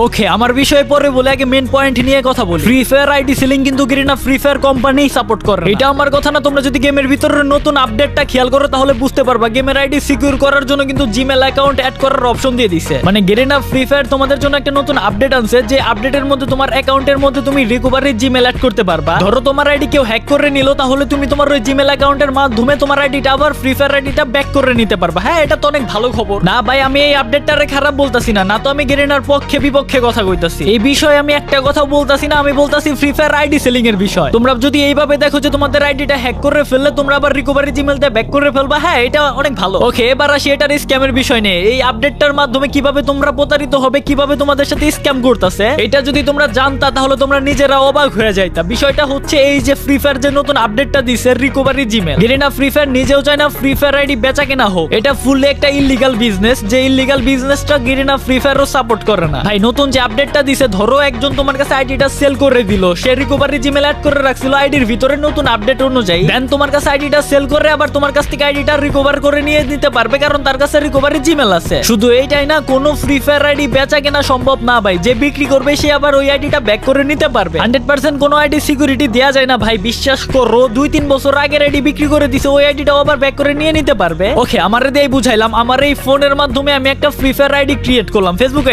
ওকে, আমার বিষয়ে পরে বলে আগে মেন পয়েন্ট নিয়ে কথা বলি। ফ্রি ফায়ার আইডি সিলিং কিন্তু Garena free fire company support করে। এটা আমার কথা না, তোমরা যদি গেমের ভিতরে নতুন আপডেটটা খেয়াল করো তাহলে বুঝতে পারবা। গেমের আইডি সিকিউর করার জন্য কিন্তু জিমেল অ্যাকাউন্ট অ্যাড করার অপশন দিয়ে দিছে। মানে গেরিনা ফ্রি ফায়ার তোমাদের জন্য একটা নতুন আপডেট আনছে, যে আপডেটের মধ্যে তোমার অ্যাকাউন্টের মধ্যে তুমি রিকভারি জিমেল অ্যাড করতে পারবা। ধরো তোমার আইডি কেউ হ্যাক করে নিল, তাহলে তুমি তোমার ওই জিমেল অ্যাকাউন্টের মাধ্যমে তোমার আইডিটা আবার ফ্রি ফায়ার আইডিটা ব্যাক করে নিতে পারবা। হ্যাঁ, এটা তো অনেক ভালো খবর না ভাই। আমি এই আপডেটটারে খারাপ বলতাছি না, তো আমি গেরিনার পক্ষে বিপক্ষে কথা কইতাছি। এই বিষয়ে আমি একটা কথা বলতাছি না, আমি বলতাছি ফ্রি ফায়ার আইডি সেলিং এর বিষয়। তোমরা যদি এইভাবে দেখো যে তোমাদের আইডিটা হ্যাক করে ফেললে তোমরা আবার রিকভারি জিমেল দিয়ে ব্যাক করে ফেলবা, হ্যাঁ এটা অনেক ভালো। ওকে, এবার আসি এটার স্ক্যামের বিষয় নিয়ে। এই আপডেটটার মাধ্যমে কিভাবে তোমরা প্রতারিত হবে, কিভাবে তোমাদের সাথে স্ক্যাম করতেছে, এটা যদি তোমরা জানতা তাহলে তোমরা নিজেরা অবাক হয়ে যাইতা। বিষয়টা হচ্ছে এই যে ফ্রি ফায়ার যে নতুন আপডেটটা দিছে recovery Gmail, Garena free fire নিজেও চায় না ফ্রি ফায়ার আইডি বেচা কেনা হোক। এটা ফুললি একটা ইলিগাল বিজনেস, যে ইলিগাল বিজনেসটা গেরিনা ফ্রি ফায়ারও সাপোর্ট করে না। ভাই নতুন যে আপডেটটা দিছে, ধরো একজন তোমার কাছে আইডিটা সেল করে দিল, সে রিকভারি জিমেল অ্যাড করে রাখছিল আইডির ভিতরে নতুন আপডেট অনুযায়ী, দেন তোমার কাছে আইডিটা সেল করে আবার তোমার কাছ থেকে আইডিটা রিকভার করে নিয়ে নিতে পারবে, কারণ তার কাছে রিকভারি জিমেল আছে। শুধু এইটাই না, কোনো ফ্রি ফায়ার আইডি বেচা কেনা সম্ভব না ভাই। যে বিক্রি করবে সে আবার ওই আইডিটা ব্যাক করে নিতে পারবে। 100% কোনো আইডি সিকিউরিটি দেয়া যায় না ভাই, বিশ্বাস করো। 2-3 বছর আগের আইডি বিক্রি করে দিছে, ওই আইডিটাও আবার ব্যাক করে নিয়ে নিতে পারবে। ওকে, আমারে দিয়ে বুঝাইলাম। আমার এই ফোনের মাধ্যমে আমি একটা ফ্রি ফায়ার আইডি ক্রিয়েট করলাম, ফেসবুক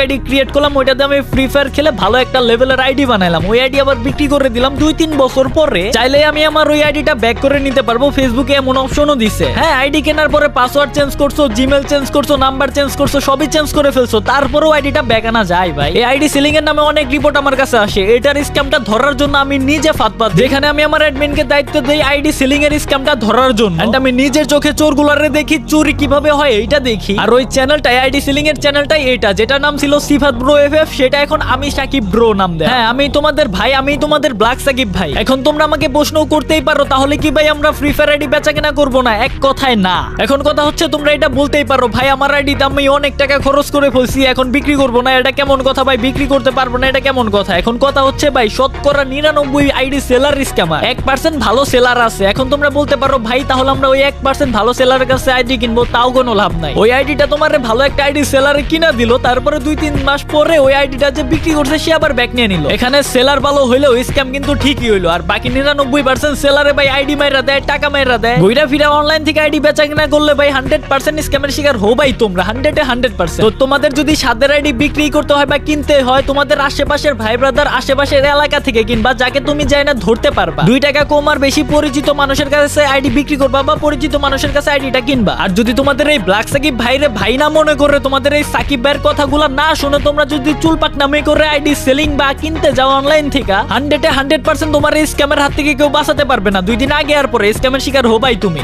আইডি ক্রিয়েট করলাম। ওইটাতে আমি ফ্রি ফায়ার খেলে ভালো একটা লেভেলের আইডি বানাইলাম। ওই আইডি আবার বিক্রি করে দিলাম 2-3 বছর পরে। চাইলে আমি আমার ওই আইডিটা ব্যাক করে নিতে পারবো। ফেসবুকে এমন অপশনও দিছে। হ্যাঁ, আইডি কেনার পরে পাসওয়ার্ড চেঞ্জ করছো, জিমেল চেঞ্জ করছো, নাম্বার চেঞ্জ করছো, সবই চেঞ্জ করে ফেলছো, তারপরেও আইডিটা ব্যাক আনা যায় ভাই। এই আইডি সেলিং এর নামে অনেক রিপোর্ট আমার কাছে আসে। এটার স্ক্যামটা ধরার জন্য আমি নিজে ফাঁদপাত, যেখানে আমি আমার অ্যাডমিনকে দায়িত্ব দেই আইডি সেলিং এর স্ক্যামটা ধরার জন্য। এন্ড আমি নিজের চোখে চোরগুলারে দেখি, চুরি কিভাবে হয় এইটা দেখি। আর ওই চ্যানেলটা আইডি সেলিং এর চ্যানেলটাই এটা, যেটা নাম ছিল সিফাত ব্রো এফএফ, সেটা এখন আমি সাকিব ব্রো নাম দেয়। হ্যাঁ, আমি তোমাদের ভাই, আমি তোমাদের ব্ল্যাক সাকিব ভাই। এখন তোমরা আমাকে প্রশ্ন করতেই পারো, তাহলে কি ভাই আমরা ফ্রি ফায়ার আইডি বেচা কেনা করবো না? এক কথায় না। এখন কথা হচ্ছে তোমরা এটা বলতেই পারো, ভাই আমার আইডিতে আমি অনেক টাকা খরচ করে ফেলছি, এখন বিক্রি করবো না। এটা কেমন কথা ভাই? বিক্রি করতে পারবো না, এটা কেমন কথা? এখন কথা হচ্ছে ভাই, শতকরা 99 আইডি সেলার স্ক্যামার, 1% ভালো সেলার আছে। এখন তোমরা বলতে পারো, ভাই তাহলে আমরা ওই 1% ভালো সেলারের কাছে আইডি কিনবো, তাও কোনো লাভ নাই। ওই আইডিটা তোমার ভালো একটা আইডি সেলারে কিনা দিল, তারপরে 2-3 মাস পরে ওই আইডিটা যে বিক্রি করছে সে আবার ব্যাক নিয়ে নিল। এখানে সেলার ভালো হইলো, স্ক্যাম কিন্তু ঠিকই হইলো। আর বাকি 99% সেলারে ভাই আইডি মাইরা দেয়, টাকা মাইরা দেয়। ঘুরা ফিরা অনলাইন থেকে আইডি বেচা কিনা করলে ভাই 100% স্ক্যামের শিকার হো ভাই তোমরা, 100%। তো তোমাদের যদি সাদের আইডি বিক্রি করতে হয় বা কিনতে হয়, তোমাদের আশেপাশের ভাই ব্রাদার, আশেপাশের এলাকা থেকে কিনবা, যাকে তুমি যাই না ধরতে পারবা। 2 টাকা কম আর বেশি পরিচিত মানুষের কাছে আইডি বিক্রি করবা বা পরিচিত মানুষের কাছে আইডিটা কিনবা। আর যদি তোমাদের এই ব্ল্যাক সাকিব ভাইরে ভাই না মনে করে, তোমাদের এই সাকিব ভাইয়ের কথাগুলো না শুনে তোমরা যদি চুলপাক নামে করে আইডি সেলিং বা কিনতে যাও অনলাইন থেকে, 100% তোমার এই স্ক্যামের হাত থেকে কেউ বাঁচাতে পারবে না। 2 দিন আগে আর পরে স্ক্যামের শিকার হবাই তুমি।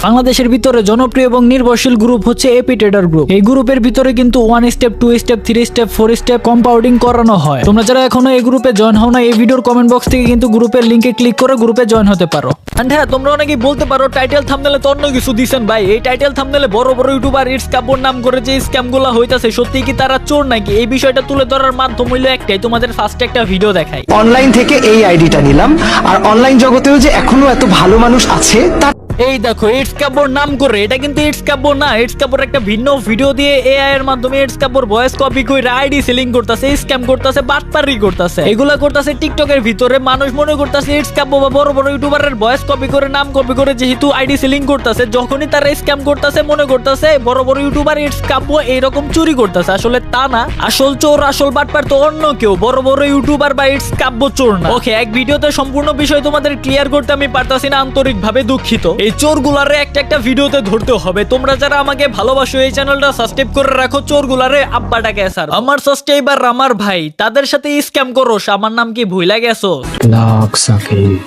বাংলাদেশের ভিতরে জনপ্রিয় এবং নির্ভরশীল গ্রুপ হচ্ছে এপি ট্রেডার গ্রুপ। এই গ্রুপের ভিতরে কিন্তু 1 step 2 step 3 step 4 step compounding করানো হয়। তোমরা যারা এখনো এই গ্রুপে জয়েন হও না, এই ভিডিওর কমেন্ট বক্স থেকে কিন্তু গ্রুপের লিংকে ক্লিক করে গ্রুপে জয়েন হতে পারো। এন্ড হ্যাঁ, তোমরা অনেকেই বলতে পারো টাইটেল থাম্বনেলে তো অন্য কিছু দিছেন ভাই। এই টাইটেল থাম্বনেলে বড় বড় ইউটিউবার ইটস কাপড় নাম করে যে স্ক্যামগুলো হইতাছে, সত্যি কি তারা চোর নাকি? এই বিষয়টা তুলে ধরার মাধ্যম হইলো একটাই, তোমাদের ফার্স্টে একটা ভিডিও দেখাই। অনলাইন থেকে এই আইডিটা নিলাম, আর অনলাইন জগতেও যে এখনো এত ভালো মানুষ আছে তার এই দেখো ইটস কাপড় নাম করে, এটা কিন্তু ইটস কাপড় না। ইটস কাপড় একটা ভিন্ন ভিডিও দিয়ে এআই এর মাধ্যমে ইটস কাপড় ভয়েস কপি করে আইডি সেলিং করতেছে, স্ক্যাম করতেছে, বাটপারি করতেছে, এগুলা করতেছে টিকটকের ভিতরে। মানুষ মনে করতেছে ইটস কাপড় বা বড় বড় ইউটিউবারের ভয়েস কপি করে, নাম কপি করে যেহেতু আইডি সেলিং করতেছে, যখনই তারা স্ক্যাম করতেছে মনে করতেছে বড় বড় ইউটিউবার ইটস কাপড় এইরকম চুরি করতেছে। আসলে তা না, আসল চোর আসল বাটপার তো অন্য কেউ, বড় বড় ইউটিউবার বা ইটস কাপড় চোর না। ওকে, এক ভিডিওতে সম্পূর্ণ বিষয় তোমাদের ক্লিয়ার করতে আমি পারতাছি না, আন্তরিকভাবে দুঃখিত। এই চোরগুলারে একটা ভিডিওতে ধরতে হবে। তোমরা যারা আমাকে ভালোবাসো, এই চ্যানেলটা সাবস্ক্রাইব করে রাখো। চোরগুলারে আব্বাটাকে স্যার, আমার সাবস্ক্রাইবার আমার ভাই, তাদের সাথে স্ক্যাম করো। আমার নাম কি ভুইলা গেছো? ব্ল্যাক সাকিব।